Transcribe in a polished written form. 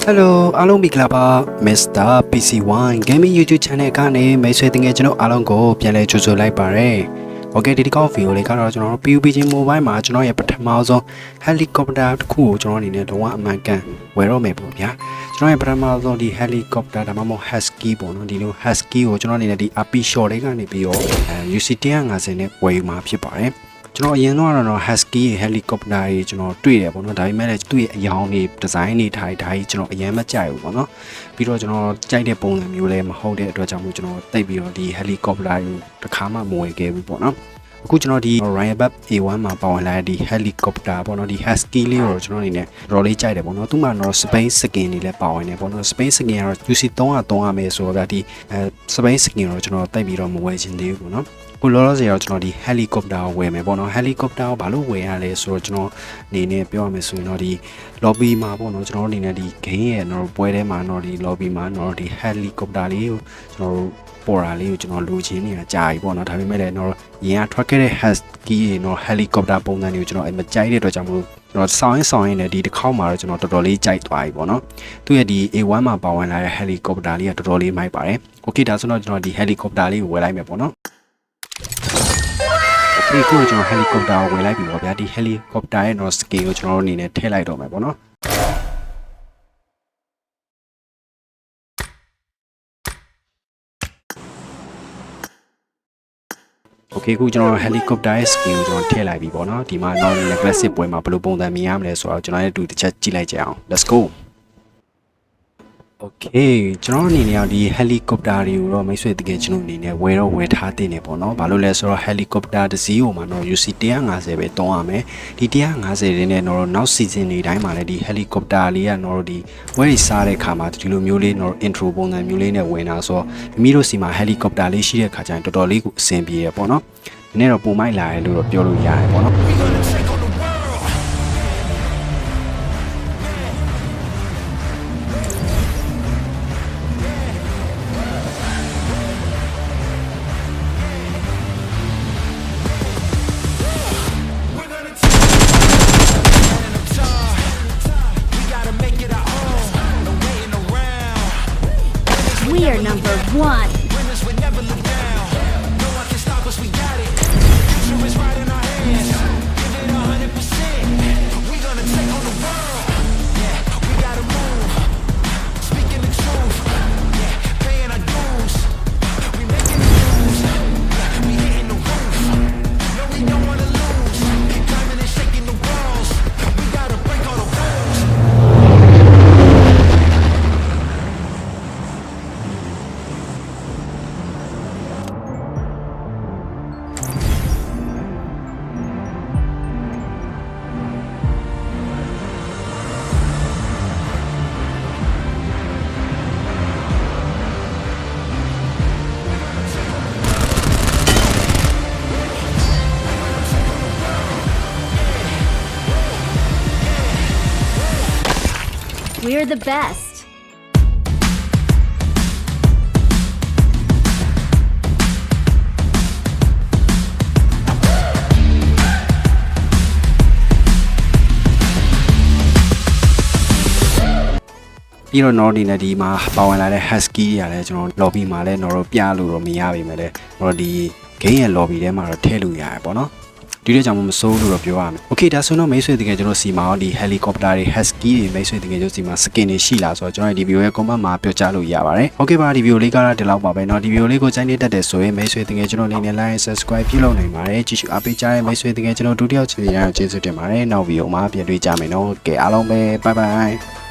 Hello အားလုံးမင်္ဂလာပါ Mr. PC1 Gaming YouTube Channel ကနေမိတ်ဆွေတငယ်ကျွန်တော်အားလုံးကိုပြန်လည်ကြိုဆိုလိုက်ပါရစေ။ Okay ဒီကောက်ဗီဒီယိုလေးကတော့ကျွန်တော်တို့ PUBG Mobile မှာကျွန်တော်ရဲ့ပထမဆုံး Helicopter တစ်ခုကိုကျွန်တော်အနေနဲ့လုံးဝအမှန်ကန်ဝယ်တော့မယ်ပေါ့ဗျာ။ကျွန်တော်ရဲ့ပထမဆုံးဒီ Helicopter ဒါမှမဟုတ် Husky ပေါ့နော်ဒီလို Husky ကိုကျွန်တော်အနေနဲ့ဒီ RP Short တွေကနေပြီးတော့ UC 150နဲ့ဝယ်ယူမှာဖြစ်ပါတယ်။ကျွန်တော်အရင်တော့ Husky ရဲ့ helicopter ကြီးကျွန်တော်တွေ့တယ်ပေါ့နော်ဒါပေမဲ့လည်းသူ့ရဲ့အယောင်တွေ design တွေထားဒါကြီးကျွန်တော်အရင်မကြိုက်ဘူးပေါ့နော်ပြီးတော့ကျွန်တော်ကြိုက်တဲ့ပုံစံမျိုးလည်းမဟုတ်တဲ့အတွက်ကြောင့်မို့ကျွန်တော်တိတ်ပြီးတော့ဒီ helicopter ကိုတစ်ခါမှမဝယ်ခဲ့ဘူးပေါ့နော်အခုကျွန်တော်ဒီ Ryan A1 မှာပါဝင်လာတဲ့ဒီ helicopter ပေါ့နော်ဒီ Husky လေးကိုကျွန်တော်အနေနဲ့တော်လေးကြိုက်တယ်ပေါ့နော်သူ့မှာတော့ space skin တွေလည်းပါဝင်တယ်ပေါ့နော် space skin ကတော့ UC 300ရမယ်ဆိုတော့ဒီ space skin ကိုကျွန်တော်တိတ်ပြီးတော့မဝယ်ချင်သေးဘူးပေါ့နော်ကိုလောလောဆယ်တော့ကျွန်တော်ဒီ helicopter ကိုဝယ်မယ်ပေါ့နော် helicopter ကိုဘာလို့ဝယ်ရလဲဆိုတော့ကျွန်တော်အနေနဲ့ပြောရမယ်ဆိုရင်တော့ဒီ lobby မှာပေါ့နော်ကျွန်တော်အနေနဲ့ဒီ game ရဲ့တော့ပွဲထဲမှာတော့ဒီ lobby မှာတော့ဒီ helicopter လေးကိုကျွန်တော်ပေါ်တာလေးကိုကျွန်တော်လိုချင်နေတာကြာပြီပေါ့နော်ဒါပေမဲ့လည်းတော့ရင်ကထွက်ခဲ့တဲ့ husky ရေတော့ helicopter ပုံစံတွေကိုကျွန်တော်မကြိုက်တဲ့အတွက်ကြောင့်မလို့ကျွန်တော်ဆောင်းရင်လည်းဒီတစ်ခေါက်မှာတော့ကျွန်တော်တော်တော်လေးကြိုက်သွားပြီပေါ့နော်သူ့ရဲ့ဒီ A1 မှာပါဝင်လာတဲ့ helicopter လေးကတော်တော်လေးမိုက်ပါတယ် okay ဒါဆိုတော့ကျွန်တော်ဒီ helicopter လေးကိုဝယ်လိုက်မယ်ပေါ့နော်ဒီကိုကျွန်တော် helicopter ကိုဝယ်လိုက်ပြီပေါ့ဗျာဒီ helicopter ရဲ့ no scale ကိုကျွန်တော်တို့အနေနဲ့ထည့်လိုက်တော့မယ်ပေါ့နော်โอเคခုကျွန်တော် helicopter ရဲ့ scale ကိုကျွန်တော်ထည့်လိုက်ပြီပေါ့နော်ဒီမှာ non aggressive ပွဲမှာဘယ်လိုပုံစံမြင်ရမလဲဆိုတော့ကျွန်တော်ရဲ့တူတစ်ချက်ကြည့်လိုက်ကြအောင် let's go Okay ကျွန်တော်အနေနဲ့ဒီ helicopter တွေကိုတော့မိတ်ဆွေတကယ်ကျွန်တော်အနေနဲ့ဝယ်ထားတင်နေပေါ့နော်ဘာလို့လဲဆိုတော့ helicopter တစ်စီးကိုမှတော့ UC 150ပဲတုံးရမယ်ဒီ150ရင်းနဲ့တော့နောက် season တွေတိုင်းမှာလည်းဒီ helicopter လေးကတော့ဒီဝယ်စားတဲ့ခါမှာဒီလိုမျိုးလေးတော့ intro ပုံစံမျိုးလေးနဲ့ဝင်တာဆိုတော့မိတို့စီမှာ helicopter လေးရှိတဲ့ခါကျရင်တော်တော်လေးကိုအဆင်ပြေရပေါ့နော်ဒီနေ့တော့ပုံမိုက်လာတယ်လို့တော့ပြောလို့ရတယ်ပေါ့နော်We are number one. Winners will never look down. No one can stop us, we got it. Future is right in our hands. Give it 100%. We gonna take on the world. Yeah, we gotta move. Speaking the truth. Yeah, paying our dues. We making the moves. Yeah, we hitting the roof. No, we don't wanna lose. Climbing and shaking the walls. We gotta break all the rules. We're the best.ပြီးတော့ နော်ဒီနဲ့ဒီမှာပါဝင်လာတဲ့ husky တွေရတယ်ကျွန်တော် lobby မှာလည်းနော်တော့ပြလို့တော့မရပါမယ်လေတော့ဒီ game ရဲ့ lobby ထဲမှာတော့ထည့်လို့ရတယ်ပေါ့နော်ဒီတဲ့ကြောင့်မစိုးလို့တော့ပြောရမယ် okay ဒါဆိုတော့မိတ်ဆွေတကယ်ကျွန်တော်စီမှာဒီ helicopter တွေ husky တွေမိတ်ဆွေတကယ်ကျွန်တော်စီမှာ skin တွေရှိလားဆိုတော့ကျွန်တော်ဒီ video ရဲ့ comment မှာပြောကြားလို့ရပါတယ် okay ပါဒီ video လေးကတော့ဒီလောက်ပါပဲเนาะဒီ video လေးကိုကြိုက်နေတတ်တယ်ဆိုရင်မိတ်ဆွေတကယ်ကျွန်တော်အနေနဲ့ like subscribe ပြုလုပ်နိုင်ပါတယ်ကြည့်ရှုအားပေးကြတဲ့မိတ်ဆွေတကယ်ကျွန်တော်ဒုတိယချီရအောင်ကျေးဇူးတင်ပါတယ်နောက် video မှာပြန်တွေ့ကြမယ်เนาะကဲအားလုံးပဲ bye bye